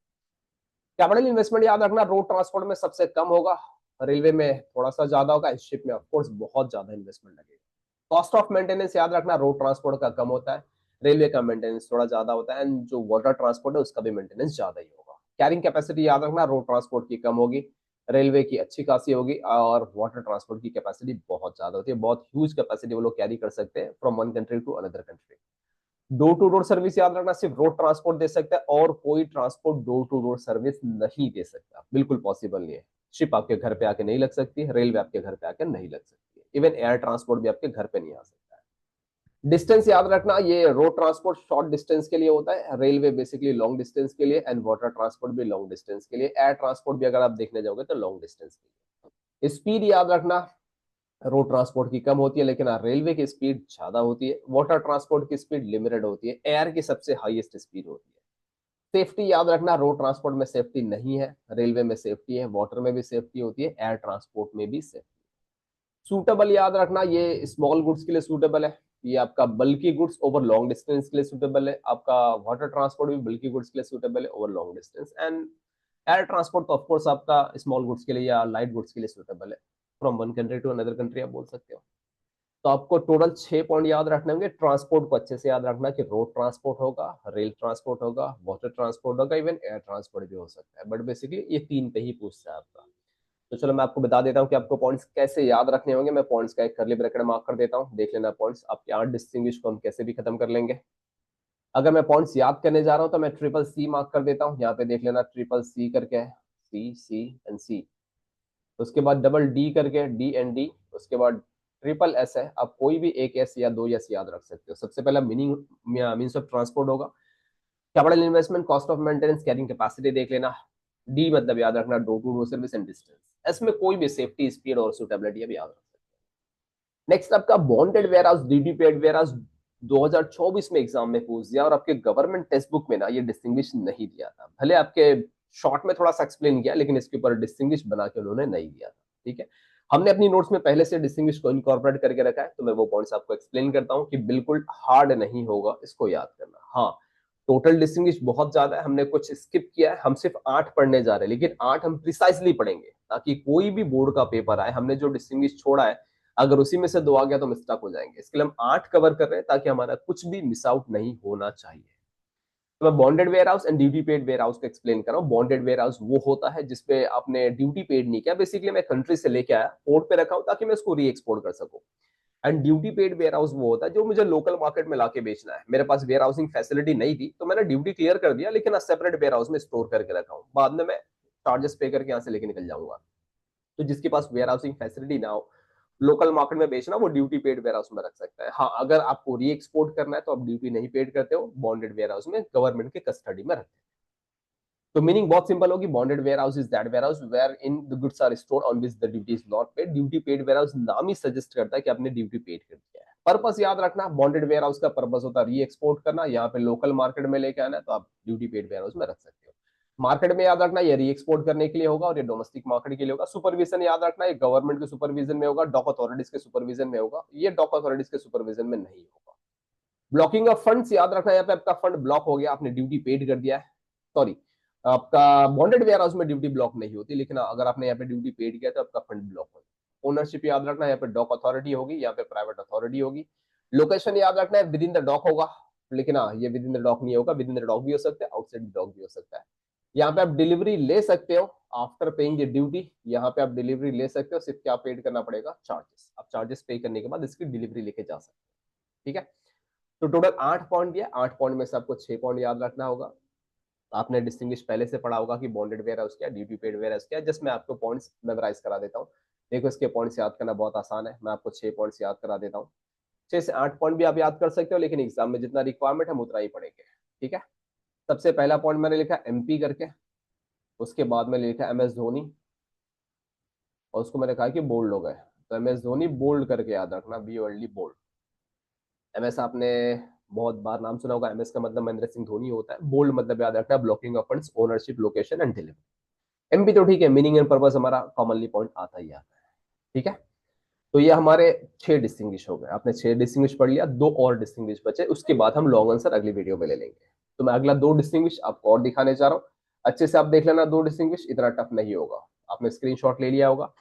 कैपिटल इन्वेस्टमेंट याद रखना, रोड ट्रांसपोर्ट में सबसे कम होगा, रेलवे में थोड़ा सा ज्यादा होगा, इस शिप में ऑफकोर्स बहुत ज्यादा इन्वेस्टमेंट लगेगा। कॉस्ट ऑफ मेंटेनेंस याद रखना, रोड ट्रांसपोर्ट का कम होता है, रेलवे का मेंटेनेंस थोड़ा ज्यादा होता है, एंड जो वाटर ट्रांसपोर्ट है उसका भी मेंटेनेंस ज्यादा ही होगा। कैरिंग कैपेसिटी याद रखना, रोड ट्रांसपोर्ट की कम होगी, रेलवे की अच्छी खासी होगी, और वाटर ट्रांसपोर्ट की कैपेसिटी बहुत ज्यादा होती है, बहुत ह्यूज कैपेसिटी वो लोग कैरी कर सकते हैं from one country to another country. Door to door service याद रखना, सिर्फ रोड ट्रांसपोर्ट दे सकता है और कोई transport door to door service नहीं दे सकता, बिल्कुल पॉसिबल नहीं है। शिप आपके घर पे आके नहीं लग सकती, रेलवे आपके घर पे आके नहीं लग सकती, इवन एयर ट्रांसपोर्ट भी आपके घर पे नहीं आ सकता है। डिस्टेंस याद रखना, ये रोड ट्रांसपोर्ट शॉर्ट डिस्टेंस के लिए होता है, रेलवे बेसिकली लॉन्ग डिस्टेंस के लिए, एंड वाटर ट्रांसपोर्ट भी लॉन्ग डिस्टेंस के लिए, एयर ट्रांसपोर्ट भी अगर आप देखने जाओगे तो लॉन्ग डिस्टेंस के लिए। स्पीड याद रखना, रोड ट्रांसपोर्ट की कम होती है, लेकिन रेलवे की स्पीड ज्यादा होती है, वाटर ट्रांसपोर्ट की स्पीड लिमिटेड होती है, एयर की सबसे हाईएस्ट स्पीड होती है। सेफ्टी याद रखना, रोड ट्रांसपोर्ट में सेफ्टी नहीं है, रेलवे में सेफ्टी है, वाटर में भी सेफ्टी होती है, एयर ट्रांसपोर्ट में भी सेफ्टी। सूटेबल याद रखना, ये स्मॉल गुड्स के लिए सूटेबल है, ये आपका बल्कि गुड्स ओवर लॉन्ग डिस्टेंस के लिए सूटेबल है, आपका वाटर ट्रांसपोर्ट भी बल्कि गुड्स के लिए सूटेबल है over long distance, and air transport तो ऑफकोर्स आपका स्मॉल गुड्स के लिए या लाइट गुड्स के लिए सूटेबल है, from one country to another country आप बोल सकते हो। तो आपको टोटल 6 पॉइंट याद रखने होंगे। ट्रांसपोर्ट को अच्छे से याद रखना कि रोड ट्रांसपोर्ट होगा, रेल ट्रांसपोर्ट होगा, वाटर ट्रांसपोर्ट होगा, इवन एयर ट्रांसपोर्ट भी हो सकता है, बट बेसिकली ये 3 पे ही पूछता है आपका। तो चलो मैं आपको बता देता हूँ कि आपको पॉइंट्स कैसे याद रखने होंगे। मैं पॉइंट्स का एक करली ब्रैकेट मार्क कर देता हूँ, देख लेना पॉइंट्स आपके 8 डिस्टिंग्विश को हम कैसे भी खत्म कर लेंगे। अगर मैं पॉइंट्स याद करने जा रहा हूँ तो मैं ट्रिपल सी मार्क कर देता हूँ, यहाँ पे देख लेना ट्रिपल सी करके है, सी सी एंड सी, उसके बाद डबल डी करके डी एंड डी, उसके बाद ट्रिपल एस है, आप कोई भी एक एस या दो एस याद रख सकते हो। सबसे पहला मीनिंग मीन्स ऑफ ट्रांसपोर्ट होगा, capital investment, cost of maintenance, carrying capacity देख लेना, डी मतलब याद रखना door to door service and distance, इसमें कोई भी सेफ्टी, स्पीड और सुटेबिलिटी भी याद रख सकते हैं। नेक्स्ट आपका bonded warehouse, duty paid warehouse 2024 में एग्जाम में पूछ दिया, और आपके गवर्नमेंट टेक्स्ट बुक में ना ये डिस्टिंग्विश नहीं दिया था, भले आपके शॉर्ट में थोड़ा सा एक्सप्लेन किया, लेकिन इसके ऊपर डिस्टिंग्विश बना के उन्होंने नहीं दिया था, ठीक है। हमने अपनी नोट्स में पहले से डिस्टिंग्विश को इनकॉर्पोरेट करके रखा है, तो मैं वो पॉइंट्स आपको एक्सप्लेन करता हूँ कि बिल्कुल हार्ड नहीं होगा इसको याद करना। हाँ, टोटल डिस्टिंग्विश बहुत ज्यादा है, हमने कुछ स्किप किया है, हम सिर्फ 8 पढ़ने जा रहे हैं, लेकिन 8 हम प्रिसाइसली पढ़ेंगे ताकि कोई भी बोर्ड का पेपर आए, हमने जो डिस्टिंग्विश छोड़ा है अगर उसी में से 2 आ गया तो मिस्टेक हो जाएंगे, इसके लिए हम 8 कवर कर रहे हैं ताकि हमारा कुछ भी मिस आउट नहीं होना चाहिए। तो मैं bonded warehouse and duty paid warehouse को एक्सप्लेन कर रहा हूँ। बॉन्डेड वेयर हाउस वो होता है जिसपे आपने ड्यूटी पेड नहीं किया, बेसिकली मैं कंट्री से लेके आया, पोर्ट पे रखा हूँ ताकि मैं उसको री एक्सपोर्ट कर सकूँ। And duty paid warehouse वो होता है जो मुझे लोकल मार्केट में लाके बेचना है, मेरे पास वेयर हाउसिंग फैसिलिटी नहीं थी तो मैंने ड्यूटी क्लियर कर दिया, लेकिन सेपरेट वेयर हाउस में स्टोर करके रखा हूँ, बाद में मैं चार्जेस पे करके यहाँ से लेके निकल जाऊंगा। तो जिसके पास वेयर हाउसिंग फैसिलिटी ना हो, लोकल मार्केट में बेचना, वो ड्यूटी पेड वेयर हाउस में रख सकता है। हाँ, अगर आपको री एक्सपोर्ट करना है तो आप ड्यूटी नहीं पेड करते हो, बॉन्डेड वेयर हाउस में गवर्नमेंट के कस्टडी में रखते हैं। तो मीनिंग बहुत सिंपल होगी, bonded warehouse is that warehouse wherein the goods are stored on which the duty is not paid. Duty paid warehouse नाम ही सजेस्ट करता है कि आपने ड्यूटी पेड कर दिया है। पर्पस याद रखना, बॉन्डेड वेयर हाउस का पर्पस होता है री एक्सपोर्ट करना, यहाँ पे लोकल मार्केट में लेके आना है, तो आप ड्यूटी पेड वेयर हाउस में रख सकते हो। मार्केट में याद रखना ये री एक्सपोर्ट करने के लिए होगा और ये डोमेस्टिक मार्केट के लिए होगा। सुपरविजन याद रखना ये गवर्नमेंट के सुपरविजन में होगा, डॉक अथॉरिटीज के सुपरविजन में होगा, ये डॉक अथॉरिटीज के सुपरविजन में नहीं होगा। ब्लॉकिंग ऑफ फंड्स याद रखना, यहाँ पे आपका फंड ब्लॉक हो गया, आपने ड्यूटी पेड कर दिया है, सॉरी आपका बॉन्डेड वेयर हाउस में ड्यूटी ब्लॉक नहीं होती, लेकिन अगर आपने यहाँ पे ड्यूटी पेड किया तो आपका फंड ब्लॉक होगा। ओनरशिप याद रखना, यहाँ पे डॉक अथॉरिटी होगी, यहाँ पे प्राइवेट अथॉरिटी होगी। लोकेशन याद रखना है विद इन द डॉक होगा, लेकिन हाँ ये विद इन द डॉक नहीं होगा, विद इन द डॉक भी हो सकता है, आउटसाइड डॉक भी हो सकता है। यहाँ पे आप डिलीवरी ले सकते हो आफ्टर पेइंग द ड्यूटी, यहाँ पे आप डिलीवरी ले सकते हो, सिर्फ क्या पेड करना पड़ेगा, चार्जेस। आप चार्जेस पे करने के बाद इसकी डिलीवरी लेके जा सकते हो, ठीक है। तो टोटल 8 पॉइंट दिया, 8 पॉइंट में से आपको 6 पॉइंट याद रखना होगा। आपने डिस्टिंग्विश पहले से पढ़ा होगा कि बॉन्डेड वेयर हाउस क्या, ड्यूटी पेड वेयर हाउस क्या, जस्ट मैं आपको पॉइंट्स मेमोराइज करा देता हूँ। देखो इसके पॉइंट्स याद करना बहुत आसान है, मैं आपको 6 पॉइंट्स याद करा देता हूँ। 6 से 8 पॉइंट भी आप याद कर सकते हो, लेकिन एग्जाम में जितना रिक्वायरमेंट है उतना ही पढ़ेंगे, ठीक है। सबसे पहला पॉइंट मैंने लिखा एमपी करके, उसके बाद मैंने लिखा एम एस धोनी, और उसको मैंने कहा कि बोल्ड हो गए, तो एम एस धोनी बोल्ड करके याद रखना, बी ओनली बोल्ड। एमएस आपने बहुत बार नाम सुना होगा, एमएस का मतलब महेंद्र सिंह धोनी होता है। बोल्ड मतलब याद रखना blocking of funds, ownership, location and delivery. MP तो ठीक है, मीनिंग एंड पर्पस हमारा कॉमनली पॉइंट आता ही आता है, ठीक है। तो ये हमारे 6 डिस्टिंग्विश हो गए, आपने 6 डिस्टिंग्विश पढ़ लिया, 2 और डिस्टिंग्विश बचे, उसके बाद हम लॉन्ग आंसर अगली वीडियो में ले लेंगे। तो मैं अगला 2 डिस्टिंग्विश आपको और दिखाने जा रहा हूँ, अच्छे से आप देख लेना। 2 डिस्टिंग्विश इतना टफ नहीं होगा, आपने स्क्रीनशॉट ले लिया होगा।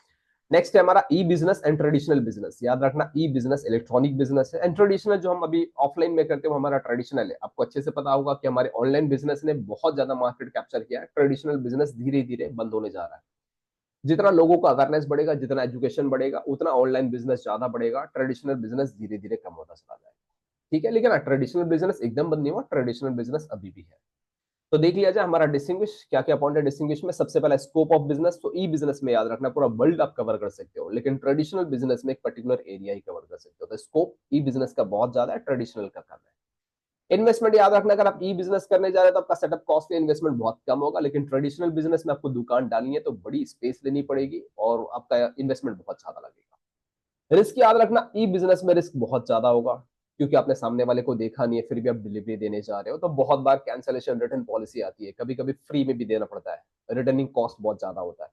नेक्स्ट है हमारा ई बिजनेस एंड ट्रेडिशनल बिजनेस। याद रखना ई बिजनेस इलेक्ट्रॉनिक बिजनेस है, एंड ट्रेडिशनल जो हम अभी ऑफलाइन में करते हैं वो हमारा ट्रेडिशनल है। आपको अच्छे से पता होगा कि हमारे ऑनलाइन बिजनेस ने बहुत ज्यादा मार्केट कैप्चर किया है, ट्रेडिशनल बिजनेस धीरे धीरे बंद होने जा रहा है। जितना लोगों का अवेयरनेस बढ़ेगा, जितना एजुकेशन बढ़ेगा, उतना ऑनलाइन बिजनेस ज्यादा बढ़ेगा, ट्रेडिशनल बिजनेस धीरे धीरे कम होता चला जाएगा, ठीक है। लेकिन ट्रेडिशनल बिजनेस एकदम बंद नहीं हुआ, ट्रेडिशनल बिजनेस अभी भी है। तो देख लिया जाए हमारा डिस्टिंग्विश क्या क्या पॉइंट है डिस्टिंग्विश में। सबसे पहला स्कोप ऑफ बिजनेस, तो ई बिजनेस में याद रखना पूरा वर्ल्ड आप कवर कर सकते हो, लेकिन ट्रेडिशनल बिजनेस में एक पर्टिकुलर एरिया ही कवर कर सकते हो। तो स्कोप ई बिजनेस का बहुत ज्यादा है, ट्रेडिशनल का कम है। इन्वेस्टमेंट याद रखना, अगर आप ई बिजनेस करने जा रहे हो तो आपका सेटअप कॉस्ट इन्वेस्टमेंट बहुत कम होगा, लेकिन ट्रेडिशनल बिजनेस में आपको दुकान डालनी है तो बड़ी स्पेस लेनी पड़ेगी और आपका इन्वेस्टमेंट बहुत ज्यादा लगेगा। रिस्क याद रखना, ई बिजनेस में रिस्क बहुत ज्यादा होगा, क्योंकि आपने सामने वाले को देखा नहीं है, फिर भी आप डिलीवरी देने जा रहे हो, तो बहुत बार कैंसलेशन रिटर्न पॉलिसी आती है, कभी कभी फ्री में भी देना पड़ता है, रिटर्निंग कॉस्ट बहुत ज्यादा होता है।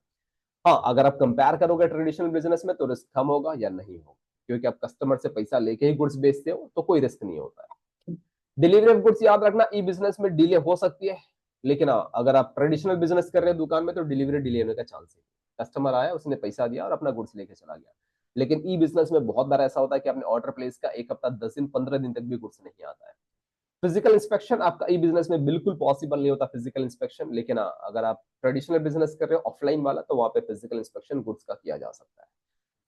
हाँ, अगर आप कंपेयर करोगे ट्रेडिशनल बिजनेस में तो रिस्क कम होगा या नहीं होगा, क्योंकि आप कस्टमर से पैसा लेके ही गुड्स बेचते हो, तो कोई रिस्क नहीं होता है। डिलीवरी ऑफ गुड्स याद रखना, ई बिजनेस में डिले हो सकती है, लेकिन हाँ अगर आप ट्रेडिशनल बिजनेस कर रहे हैं दुकान में तो डिलीवरी डिले होने का चांस है। कस्टमर आया, उसने पैसा दिया और अपना गुड्स लेके चला गया। लेकिन ई बिजनेस में बहुत बार ऐसा होता है कि आपने ऑर्डर प्लेस का 1 हफ्ता, 10 दिन, 15 दिन तक भी गुड्स नहीं आता है। फिजिकल इंस्पेक्शन आपका ई बिजनेस में बिल्कुल पॉसिबल नहीं होता फिजिकल इंस्पेक्शन, लेकिन अगर आप ट्रेडिशनल बिजनेस कर रहे हो ऑफलाइन वाला तो वहां पे फिजिकल इंस्पेक्शन गुड्स का किया जा सकता है।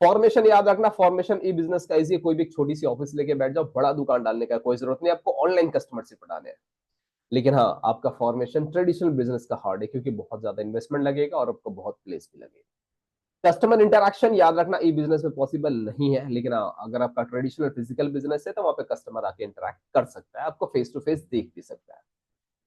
फॉर्मेशन याद रखना, फॉर्मेशन ई बिजनेस का इजी, कोई भी छोटी सी ऑफिस लेके बैठ जाओ, बड़ा दुकान डालने का कोई जरूरत नहीं, आपको ऑनलाइन कस्टमर से पढ़ाने हैं। लेकिन हाँ आपका फॉर्मेशन ट्रेडिशनल बिजनेस का हार्ड है, क्योंकि बहुत ज्यादा इन्वेस्टमेंट लगेगा और आपको बहुत प्लेस भी लगेगा। कस्टमर इंटरक्शन याद रखना ई बिजनेस में पॉसिबल नहीं है, लेकिन अगर आपका ट्रेडिशनल फिजिकल बिजनेस है तो वहां पे कस्टमर आके इंटरेक्ट कर सकता है, आपको फेस टू फेस देख भी सकता है।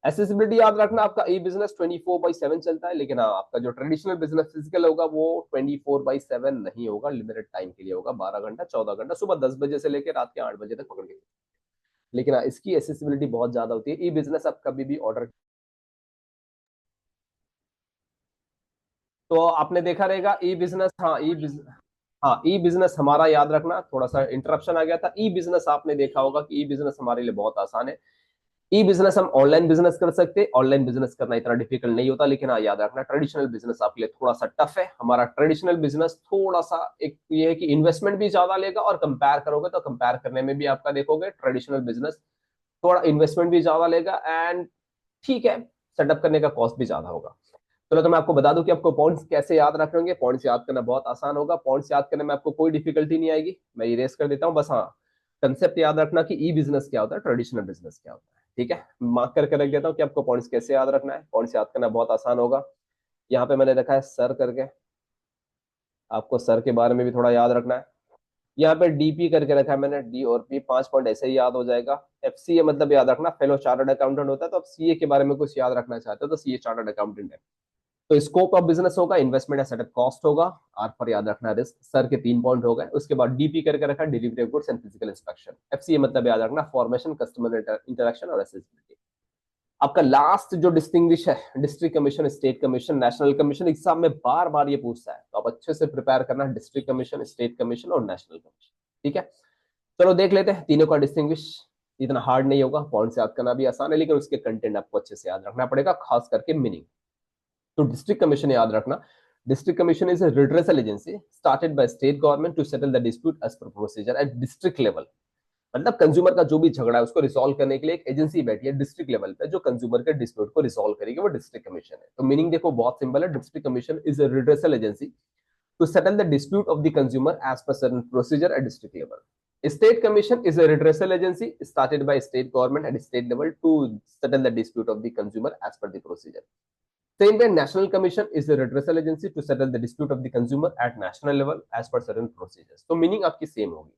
एसेसिबिलिटी याद रखना, आपका ई बिजनेस 24/7 चलता है, लेकिन आपका जो ट्रेडिशनल बिजनेस फिजिकल होगा वो 24/7 नहीं होगा, लिमिटेड टाइम के लिए होगा, 12 घंटा, 14 घंटा, सुबह 10 बजे से लेकर रात के 8 बजे तक पकड़ के। लेकिन इसकी एसेसिबिलिटी बहुत ज्यादा होती है। ई बिजनेस आप कभी भी ऑर्डर, तो आपने देखा रहेगा ई बिजनेस, हाँ ई बिजनेस हमारा याद रखना, थोड़ा सा इंटरप्शन आ गया था। ई बिजनेस आपने देखा होगा कि ई बिजनेस हमारे लिए बहुत आसान है। ई बिजनेस हम ऑनलाइन बिजनेस कर सकते हैं, ऑनलाइन बिजनेस करना इतना डिफिकल्ट नहीं होता, लेकिन हाँ याद रखना ट्रेडिशनल बिजनेस आपके लिए थोड़ा सा टफ है। हमारा ट्रेडिशनल बिजनेस थोड़ा सा एक ये है कि इन्वेस्टमेंट भी ज्यादा लेगा, और कंपेयर करोगे तो कंपेयर करने में भी आपका देखोगे ट्रेडिशनल बिजनेस थोड़ा इन्वेस्टमेंट भी ज्यादा लेगा, एंड ठीक है सेटअप करने का कॉस्ट भी ज्यादा होगा। चलो तो मैं आपको बता दूं कि आपको पॉइंट्स कैसे याद रखेंगे। पॉइंट्स याद करना बहुत आसान होगा, पॉइंट्स याद करने में आपको कोई डिफिकल्टी नहीं आएगी, मैं इरेज कर देता हूं बस। हाँ कंसेप्ट याद रखना कि ई बिजनेस क्या होता है, ट्रेडिशनल बिजनेस क्या होता है, ठीक है। मार्क करके रख देता हूँ कि आपको पॉइंट्स कैसे याद रखना है। पॉइंट्स याद करना बहुत आसान होगा, यहाँ पे मैंने रखा है सर करके, आपको सर के बारे में भी थोड़ा याद रखना है। यहाँ पे डीपी करके रखा है मैंने, डी और पी, 5 पॉइंट ऐसे ही याद हो जाएगा। एफसीए मतलब याद रखना फेलो चार्टर्ड अकाउंटेंट होता है, तो आप सीए के बारे में कुछ याद रखना चाहते हो तो सीए चार्टर्ड अकाउंटेंट है। तो स्कोप ऑफ बिजनेस होगा, इन्वेस्टमेंट या सेटअप कॉस्ट होगा। आर पर याद रखना रिस्क, सर के 3 पॉइंट हो गए। उसके बाद डीपी करके रखा delivery of goods and physical inspection. FCA मतलब याद रखना फॉर्मेशन, कस्टमर इंटरेक्शन और एसेसिबिलिटी। आपका लास्ट जो डिस्टिंग्विश है, district commission, state commission, national commission, exam में बार बार ये पूछता है, तो आप अच्छे से प्रिपेयर करना, डिस्ट्रिक्ट कमीशन, स्टेट कमीशन और नेशनल कमीशन। ठीक है, चलो देख लेते हैं तीनों का डिस्टिंग्विश। इतना हार्ड नहीं होगा, पॉइंट याद करना भी आसान है, लेकिन उसके कंटेंट आपको अच्छे से याद रखना पड़ेगा, खास करके मीनिंग। तो डिस्ट्रिक्ट कमीशन याद रखना, district commission is a redressal agency started by state government to settle the dispute as per procedure at district level। मतलब कंज्यूमर का जो भी झगड़ा है उसको रिसॉल्व करने के लिए एक एजेंसी बैठी है डिस्ट्रिक्ट लेवल पे, जो कंज्यूमर के डिस्प्यूट को रिसॉल्व करेगी, वो डिस्ट्रिक्ट कमीशन है। तो मीनिंग देखो बहुत सिंपल है, district commission is a redressal agency to settle the dispute of the consumer as per certain procedure at district level। State Commission is a redressal agency started by state government at state level to settle the dispute of the consumer as per the procedure। Same way, National Commission is a redressal agency to settle the dispute of the consumer at national level as per certain procedures। तो मीनिंग आपकी सेम होगी।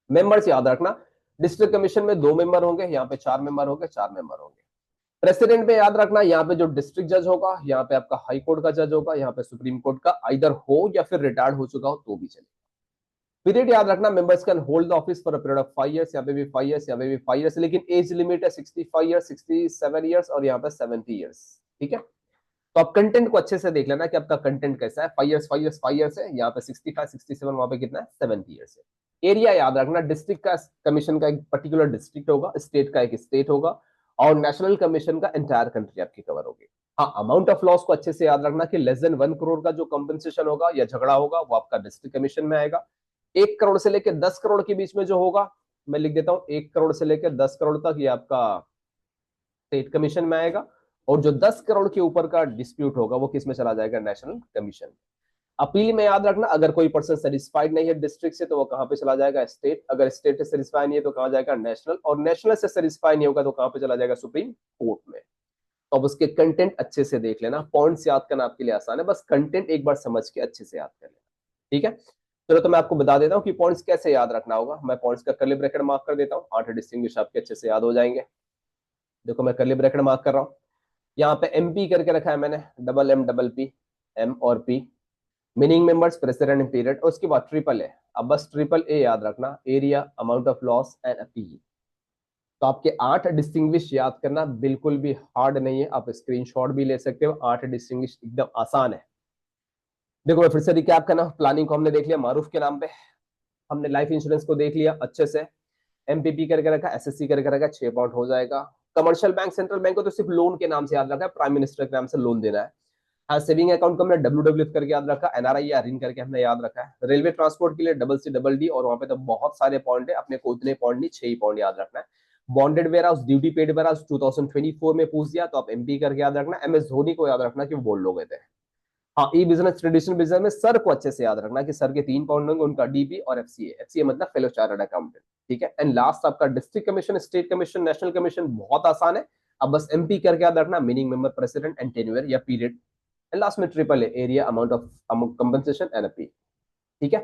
मेंबर्स याद रखना, डिस्ट्रिक्ट कमीशन में 2 मेंबर होंगे, यहाँ पे 4 मेंबर होंगे, 4 मेंबर होंगे। प्रेसिडेंट पे याद रखना, यहाँ पे जो डिस्ट्रिक्ट जज होगा, यहाँ पे आपका हाई कोर्ट का जज होगा, यहाँ पे सुप्रीम कोर्ट का, आइदर हो या फिर रिटायर्ड हो चुका हो तो भी चलेगा। पीरियड याद रखना, members can hold the office for a period of 5 years, यहाँ पे भी 5 इयर्स, यहाँ पे भी 5 इयर्स, लेकिन एज लिमिट है 65 इयर्स, 67 इयर्स और यहाँ पे 70 इयर्स। ठीक है, तो आप कंटेंट को अच्छे से देख लेना कि आपका कंटेंट कैसा है। 5 इयर्स 5 इयर्स 5 इयर्स है, यहाँ पे 65 67, वहां पे कितना है 70 इयर्स है। एरिया याद रखना, डिस्ट्रिक्ट का कमीशन का एक पर्टिकुलर डिस्ट्रिक्ट होगा, स्टेट का एक स्टेट होगा, और नेशनल कमीशन का एंटायर कंट्री आपकी कवर होगी। हाँ, अमाउंट ऑफ लॉस को अच्छे से याद रखना कि लेस देन 1 करोड़ का जो कंपनसेशन होगा या झगड़ा होगा वो आपका डिस्ट्रिक्ट कमीशन में आएगा। 1 करोड़ से लेकर 10 करोड़ के बीच में जो होगा, मैं लिख देता हूं, 1 करोड़ से लेकर 10 करोड़ तक ये आपका स्टेट कमीशन में आएगा, और जो 10 करोड़ के ऊपर का डिस्प्यूट होगा वो किस में चला जाएगा, नेशनल कमीशन। अपील में याद रखना, अगर कोई पर्सन सेटिस्फाइड नहीं है डिस्ट्रिक्ट से तो वो कहां पे चला जाएगा, स्टेट। अगर स्टेट से सेटिस्फाई नहीं है तो कहां जाएगा, नेशनल। और नेशनल से सेटिस्फाई नहीं होगा तो कहां पे चला जाएगा, सुप्रीम कोर्ट में। तो अब उसके कंटेंट अच्छे से देख लेना, पॉइंट्स याद करना आपके लिए आसान है, बस कंटेंट एक बार समझ के अच्छे से याद कर लेना। ठीक है, चलो तो मैं आपको बता देता हूँ कि पॉइंट्स कैसे याद रखना होगा। मैं पॉइंट्स का कर्ली ब्रैकेट मार्क कर देता हूँ, 8 डिस्टिंग्विश आपके अच्छे से याद हो जाएंगे। देखो मैं कर्ली ब्रैकेट मार्क कर रहा हूँ, यहाँ पे एमपी करके रखा है मैंने, double M double P, M और P, meaning members, president, period, और उसके बाद ट्रिपल ए। अब बस ट्रिपल ए याद रखना, area, amount of loss and appeal. तो आपके 8 डिस्टिंग्विश याद करना बिल्कुल भी हार्ड नहीं है, आप स्क्रीनशॉट भी ले सकते हो, 8 डिस्टिंग्विश एकदम आसान है। देखो मैं फिर से रिकैप करना, प्लानिंग को हमने देख लिया मारूफ के नाम पे, हमने लाइफ इंश्योरेंस को देख लिया अच्छे से, एमपीपी करके रखा, एसएससी करके रखा, 6 पॉइंट हो जाएगा। कमर्शियल बैंक, सेंट्रल बैंक को तो सिर्फ लोन के नाम से याद रखा है, प्राइम मिनिस्टर के नाम से लोन देना है। हाँ, सेविंग अकाउंट को हमने डब्ल्यू करके याद रखा, एनआरआई या रिन करके हमने याद रखा है। रेलवे ट्रांसपोर्ट के लिए डबल सी डबल डी, और वहां पे तो बहुत सारे पॉइंट है, अपने को उतने पॉइंट नहीं, 6 ही पॉइंट याद रखना है। Bonded warehouse, duty paid warehouse 2024 में पूछ दिया तो आप एमपी करके याद रखना। एमएस धोनी को याद रखना कि वो बोल लोग थे। हाँ, ई बिजनेस, ट्रेडिशनल बिजनेस में सर को अच्छे से याद रखना कि सर के 3 पॉइंट होंगे, उनका डीपी और एफसीए। एफसीए मतलब फेलो चार्टर्ड अकाउंटेंट। ठीक है, एंड लास्ट आपका district commission, state commission, national commission, बहुत आसान है। अब बस एमपी करके याद रखना, meaning member, president and tenure या पीरियड, एंड लास्ट में triple A, area, amount of compensation and appeal. ठीक है,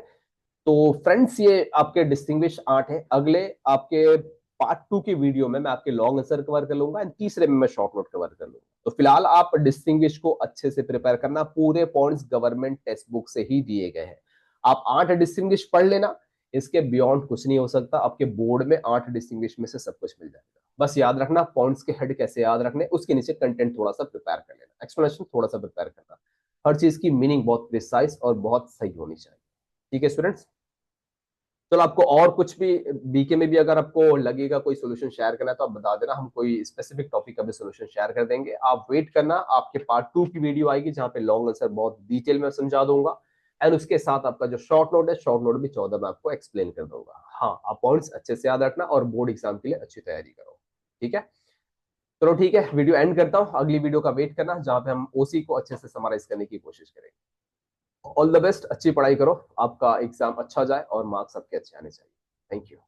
तो फ्रेंड्स ये आपके डिस्टिंग्विश 8 है। अगले आपके पार्ट 2 की वीडियो में मैं आपके लॉन्ग आंसर कवर कर लूंगा, एंड तीसरे में मैं शॉर्ट नोट कवर कर लूंगा। तो फिलहाल आप डिस्टिंग्विश को अच्छे से प्रिपेयर करना, पूरे पॉइंट्स गवर्नमेंट टेक्स्ट बुक से ही दिए गए हैं। आप 8 डिस्टिंग्विश पढ़ लेना, इसके बियॉन्ड कुछ नहीं हो सकता। आपके बोर्ड में 8 डिस्टिंग्विश में से सब कुछ मिल जाएगा। बस याद रखना पॉइंट्स के हेड कैसे याद रखने, उसके नीचे कंटेंट थोड़ा सा प्रिपेयर कर लेना, एक्सप्लेनेशन थोड़ा सा प्रिपेयर करना, हर चीज की मीनिंग बहुत प्रिसाइज और बहुत सही होनी चाहिए। ठीक है स्टूडेंट्स, चलो आपको और कुछ भी बीके में भी अगर आपको लगेगा कोई सोल्यूशन शेयर करना है तो आप बता देना, हम कोई स्पेसिफिक टॉपिक का भी सोल्यूशन शेयर कर देंगे। आप वेट करना, आपके पार्ट 2 की वीडियो आएगी जहां पे लॉन्ग आंसर बहुत डिटेल में समझा दूंगा, एंड उसके साथ आपका जो शॉर्ट नोट है, शॉर्ट नोट भी 14 में आपको एक्सप्लेन कर दूंगा। हाँ, आप पॉइंट्स अच्छे से याद रखना और बोर्ड एग्जाम के लिए अच्छी तैयारी करो। ठीक है, चलो ठीक है, वीडियो एंड करता हूँ, अगली वीडियो का वेट करना जहां पे हम ओसी को अच्छे से समराइज करने की कोशिश करेंगे। ऑल द बेस्ट, अच्छी पढ़ाई करो, आपका एग्जाम अच्छा जाए और मार्क्स आपके अच्छे आने चाहिए। Thank you.